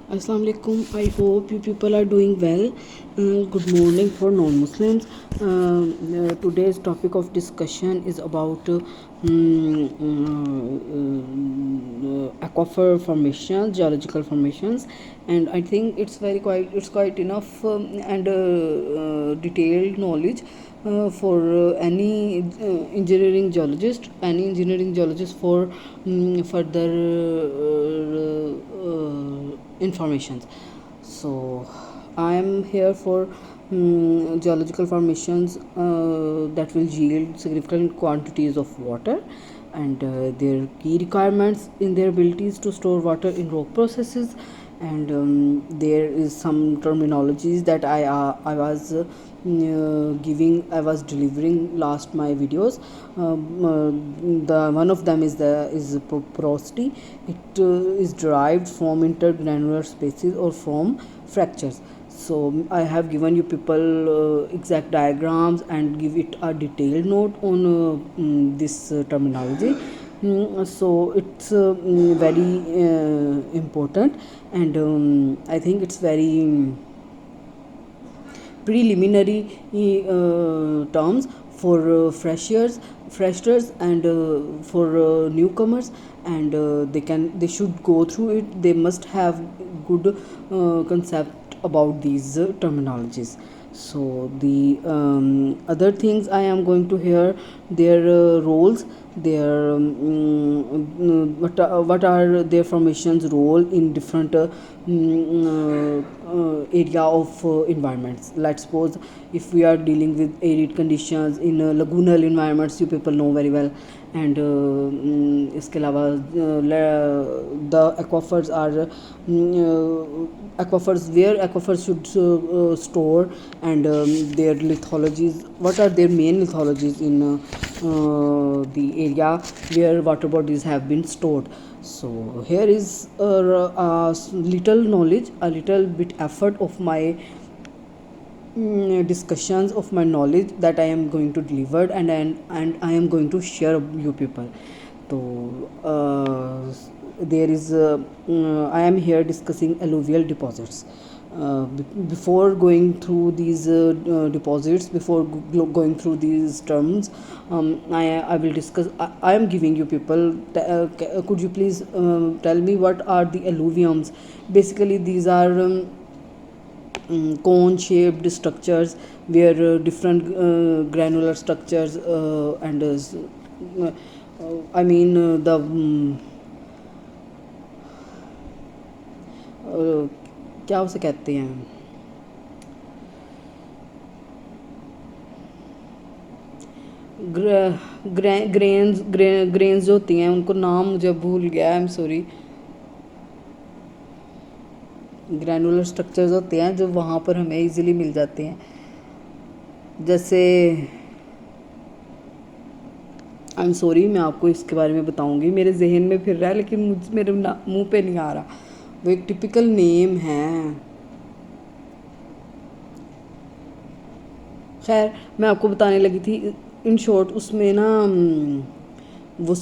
Assalamu alaikum. I hope you people are doing well. Good morning for non-Muslims. Today's topic of discussion is about aquifer formations, geological formations, and I think it's quite enough and detailed knowledge for any engineering geologist for further informations. So I am here for geological formations that will yield significant quantities of water, and their key requirements in their abilities to store water in rock processes. And there is some terminologies that I was delivering last my videos. The one of them is porosity. It is derived from intergranular spaces or from fractures. So I have given you people exact diagrams and give it a detailed note on this terminology. So it's very important, and I think it's very preliminary terms for freshers and for newcomers, and they should go through it. They must have good concept about these terminologies. So the other things I am going to hear their roles, their what are their formations role in different area of environments. Let's suppose if we are dealing with arid conditions in lagoonal environments, you people know very well. And इसके अलावा the aquifers are aquifers, where aquifers should store, and their lithologies, what are their main lithologies in the area where water bodies have been stored. So here is a little knowledge, a little bit effort of my discussions of my knowledge that I am going to deliver, and I am going to share you people. So there is I am here discussing alluvial deposits. Before going through these deposits, before going through these terms, I will discuss. I am giving you people. Could you please tell me what are the alluviums? Basically, these are cone shaped structures where different granular structures and I mean the क्या उसे कहते हैं, grains जो होती हैं, उनको नाम मुझे भूल गया, I am sorry. Granular structures होते हैं जो वहाँ पर हमें इजीली मिल जाते हैं. जैसे आई एम सॉरी, मैं आपको इसके बारे में बताऊंगी, मेरे जहन में फिर रहा है लेकिन मेरे मुंह पे नहीं आ रहा. वो एक टिपिकल नेम है. खैर, मैं आपको बताने लगी थी. इन शॉर्ट उसमें ना वो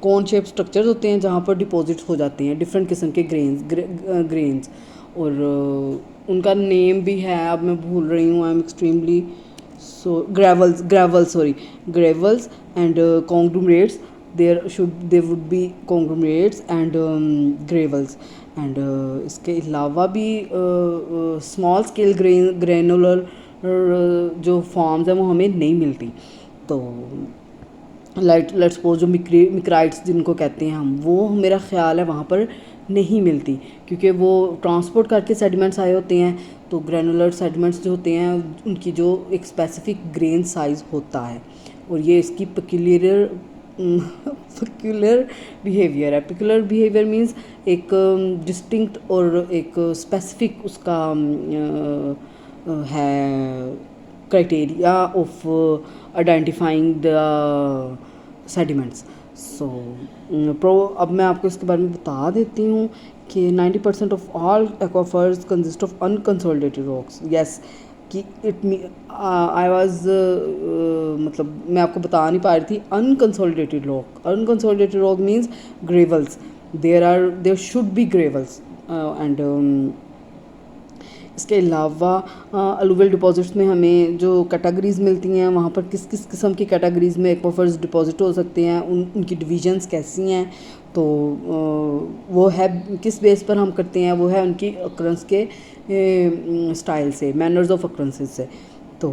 कॉन शेप स्ट्रक्चर्स होते हैं जहाँ पर डिपॉजिट्स हो जाते हैं डिफरेंट किस्म के ग्रेन्स, और उनका नेम भी है, अब मैं भूल रही हूँ. I am extremely so gravels and conglomerates. There would be conglomerates and gravels, and इसके अलावा भी स्मॉल स्केल ग्रेनुलर जो फॉर्म्स हैं वो हमें नहीं मिलती. तो लेट्स सपोज जो मिक्राइट्स जिनको कहते हैं हम, वो मेरा ख्याल है वहाँ पर नहीं मिलती, क्योंकि वो ट्रांसपोर्ट करके सेडिमेंट्स आए होते हैं. तो ग्रेनुलर सेडिमेंट्स जो होते हैं उनकी जो एक स्पेसिफिक ग्रेन साइज़ होता है, और ये इसकी पेक्यूलियर बिहेवियर है. पेक्यूलर बिहेवियर मीन्स एक डिस्टिंक्ट और एक स्पेसिफिक उसका है criteria of identifying the sediments. So अब मैं आपको इसके बारे में बता देती हूँ कि 90% of all aquifers consist of unconsolidated rocks. Yes, कि आई वाज मतलब मैं आपको बता नहीं पा रही थी. Unconsolidated rock means gravels. There should be gravels. And इसके अलावा अलूवियल डिपॉजिट्स में हमें जो कैटेगरीज़ मिलती हैं वहाँ पर किस किस किस्म की कैटेगरीज़ में एक्वाफर्स डिपॉजिट हो सकते हैं, उनकी डिवीजन्स कैसी हैं, तो वो है किस बेस पर हम करते हैं, वो है उनकी अक्रंस के स्टाइल से, मैनर्स ऑफ अक्रंसेस से। तो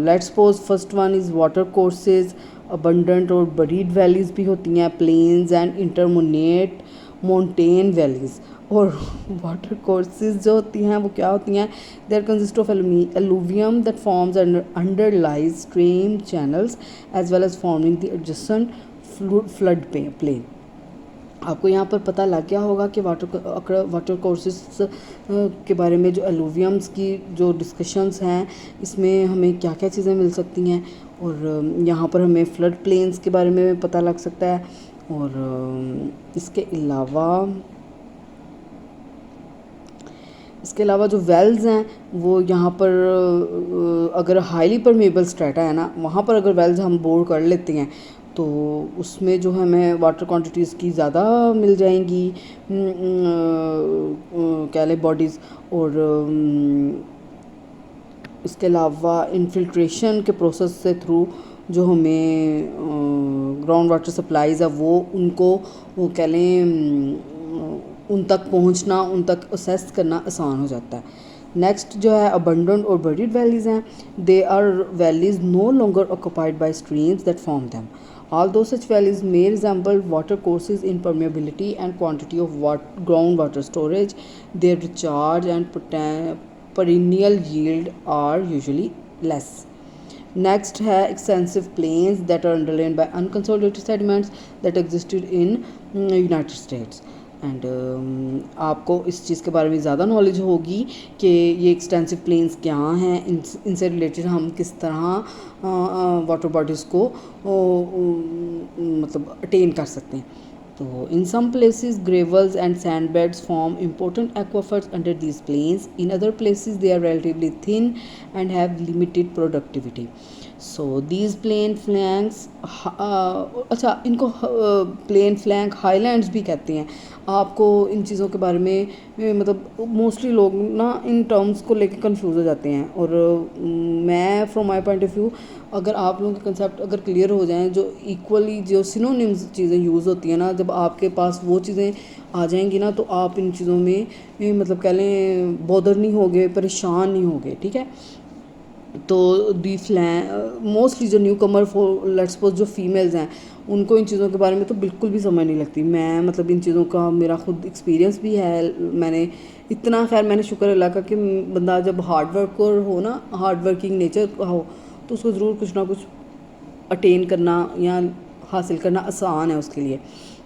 let's suppose first one is water courses, abundant और बरीड वैलीज़ भी होती हैं, plains and intermontane mountain valleys. और वाटर कोर्सेज जो होती हैं वो क्या होती हैं, there consist of alluvium that forms underlies stream channels as well as forming the adjacent flood plain. आपको यहाँ पर पता लग गया होगा कि वाटर कोर्सेस के बारे में जो एलुवियम्स की जो डिस्कशंस हैं इसमें हमें क्या क्या चीज़ें मिल सकती हैं, और यहाँ पर हमें फ्लड प्लेन्स के बारे में पता लग सकता है। और इसके अलावा जो वेल्स हैं वो यहाँ पर अगर हाईली परमेबल स्ट्रेटा है ना, वहाँ पर अगर वेल्स हम बोर कर लेते हैं तो उसमें जो हमें वाटर क्वांटिटीज़ की ज़्यादा मिल जाएंगी कैले बॉडीज़। और इसके अलावा इनफिल्ट्रेशन के प्रोसेस से थ्रू जो हमें ग्राउंड वाटर सप्लाईज़ है वो उनको वो कह लें उन तक पहुंचना, उन तक असेस करना आसान हो जाता है। नेक्स्ट जो है अबंडेंट और बरीड वैलीज़ हैं, they are valleys no longer occupied by streams that form them. Although such valleys may resemble water courses in permeability and quantity of groundwater storage, their recharge and perennial yield are usually less. Next है extensive plains that are underlain by unconsolidated sediments that existed in United States. And आपको इस चीज़ के बारे में ज़्यादा knowledge होगी कि ये एक्सटेंसिव प्लेन्स क्या हैं, इनसे रिलेटेड हम किस तरह वाटर बॉडीज़ को मतलब अटेन कर सकते हैं। तो in some places gravels and sand beds form important aquifers under these plains, in other places they are relatively thin and have limited productivity. So these plain flanks, अच्छा इनको plane flank highlands भी कहते हैं। आपको इन चीज़ों के बारे में मतलब मोस्टली लोग ना इन टर्म्स को लेकर कंफ्यूज हो जाते हैं, और मैं from my point of view अगर आप लोगों के कंसेप्ट अगर क्लियर हो जाएं, जो इक्वली जो सिनोनिम्स चीज़ें यूज़ होती हैं ना, जब आपके पास वो चीज़ें आ जाएंगी ना तो आप इन चीज़ों में मतलब कह लें बॉदर नहीं होगे, परेशान नहीं होगे, ठीक है। तो दी मोस्टली जो new Qamar for let's suppose जो फीमेल्स हैं उनको इन चीज़ों के बारे में तो बिल्कुल भी समझ नहीं लगती। मैं मतलब इन चीज़ों का मेरा खुद एक्सपीरियंस भी है, मैंने इतना खैर मैंने शुक्र अल्लाह का कि बंदा जब हार्ड वर्कर हो ना, हार्ड वर्किंग नेचर का हो, तो उसको ज़रूर कुछ ना कुछ अटेन करना या हासिल करना आसान है उसके लिए।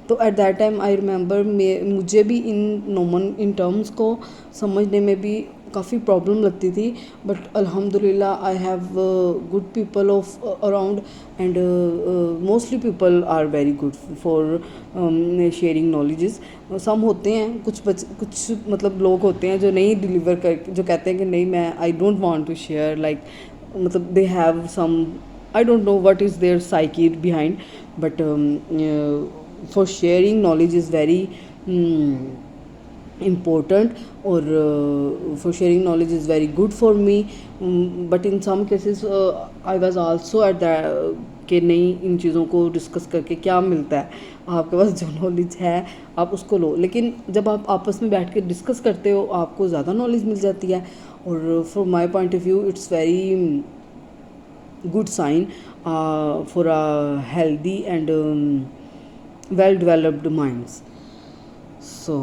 तो at that time I remember मुझे भी इन टर्म्स को समझने में भी काफ़ी प्रॉब्लम लगती थी, बट अल्हम्दुलिल्लाह I have good people of around and mostly people are very good for sharing knowledges. Some होते हैं कुछ मतलब लोग होते हैं जो नहीं डिलीवर कर, जो कहते हैं कि नहीं मैं I don't want to share, like मतलब they have some I don't know what is their psyche behind, but for sharing knowledge is very important, or for sharing knowledge is very good for me, but in some cases I was also at that कि नहीं इन चीज़ों को discuss करके क्या मिलता है, आपके पास जो नॉलेज है आप उसको लो, लेकिन जब आप आपस में बैठ के डिस्कस करते हो आपको ज़्यादा नॉलेज मिल जाती है। और from my point of view it's very good sign for a healthy and well developed minds. So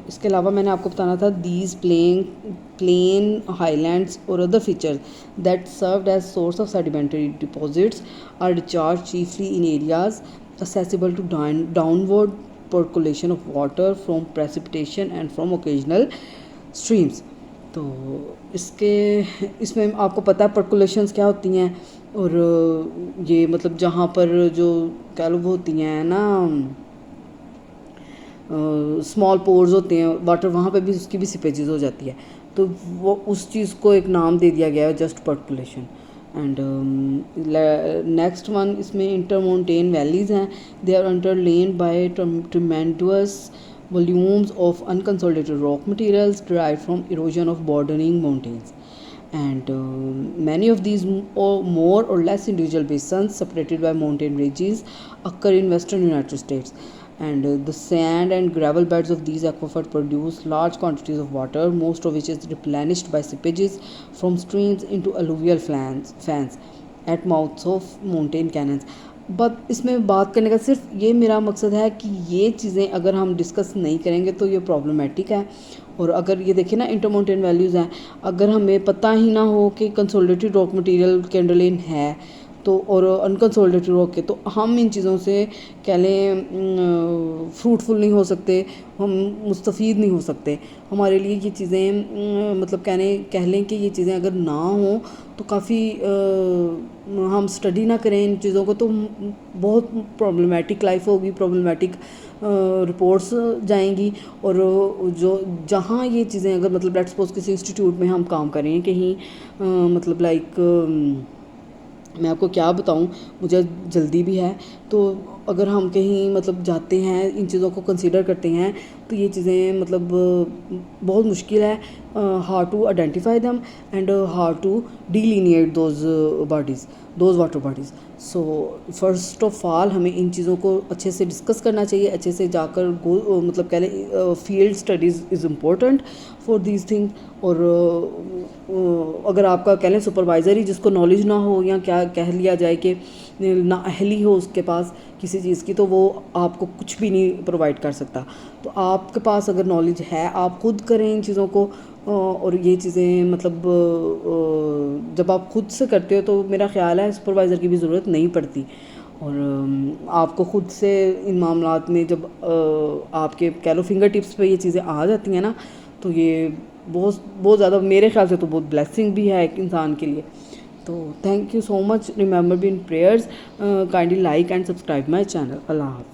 इसके अलावा मैंने आपको बताना था these plain highlands or other features that served as source of sedimentary deposits are discharged chiefly in areas accessible to downward percolation of water from precipitation and from occasional streams. तो इसमें आपको पता है पर्कुलेशंस क्या होती हैं, और ये मतलब जहाँ पर जो कह लो वो होती हैं ना स्मॉल पोर्स होते हैं वाटर, वहाँ पे भी उसकी भी सिपेजेस हो जाती है, तो वो उस चीज़ को एक नाम दे दिया गया है just percolation. And next one इसमें इंटर माउंटेन वैलीज़ हैं, they are underlain by tremendous volumes of unconsolidated rock materials derived from erosion of bordering mountains. And many of these more or less individual basins separated by mountain ranges occur in western United States. And the sand and gravel beds of these aquifers produce large quantities of water, most of which is replenished by seepages from streams into alluvial fans at mouths of mountain canyons. But इसमें बात करने का सिर्फ ये मेरा मकसद है कि ये चीज़ें अगर हम डिस्कस नहीं करेंगे तो ये प्रॉब्लमेटिक है। और अगर ये देखें ना इंटरमाउंटेन वैल्यूज़ हैं, अगर हमें पता ही ना हो कि कंसोलिडेटेड रॉक मटेरियल कैंडलिन है तो और अनकंसोलिडेटेड रॉक के, तो हम इन चीज़ों से कह लें फ्रूटफुल नहीं हो सकते, हम मुस्तफ़ीद नहीं हो सकते। हमारे लिए ये चीज़ें मतलब कह लें कि ये चीज़ें अगर ना हो तो काफ़ी हम स्टडी ना करें इन चीज़ों को तो बहुत प्रॉब्लमेटिक लाइफ होगी, प्रॉब्लमेटिक रिपोर्ट्स जाएंगी। और जो जहाँ ये चीज़ें अगर मतलब लेट्स सपोज किसी इंस्टीट्यूट में हम काम करें कहीं मतलब लाइक मैं आपको क्या बताऊं, मुझे जल्दी भी है, तो अगर हम कहीं मतलब जाते हैं इन चीज़ों को कंसीडर करते हैं तो ये चीज़ें मतलब बहुत मुश्किल है, how to identify them and how to delineate those water bodies. So first of all हमें इन चीज़ों को अच्छे से डिस्कस करना चाहिए, अच्छे से जाकर मतलब कह लें field studies is important for these thing. और अगर आपका कह लें सुपरवाइज़र ही जिसको नॉलेज ना हो या क्या कह लिया जाए कि ना अहली हो उसके पास किसी चीज़ की, तो वो आपको कुछ भी नहीं प्रोवाइड कर सकता। तो आपके पास अगर नॉलेज है आप खुद करें इन चीज़ों को। और ये चीज़ें मतलब जब आप खुद से करते हो तो मेरा ख़्याल है सुपरवाइज़र की भी ज़रूरत नहीं पड़ती। और आपको खुद से इन मामलात में जब आपके कह लो फिंगर टिप्स पे ये चीज़ें आ जाती हैं ना, तो ये बहुत ज़्यादा मेरे ख्याल से तो बहुत ब्लेसिंग भी है एक इंसान के लिए। तो thank you so much, remember be in prayers, kindly like and subscribe my channel. अल्लाह हाफ़िज़।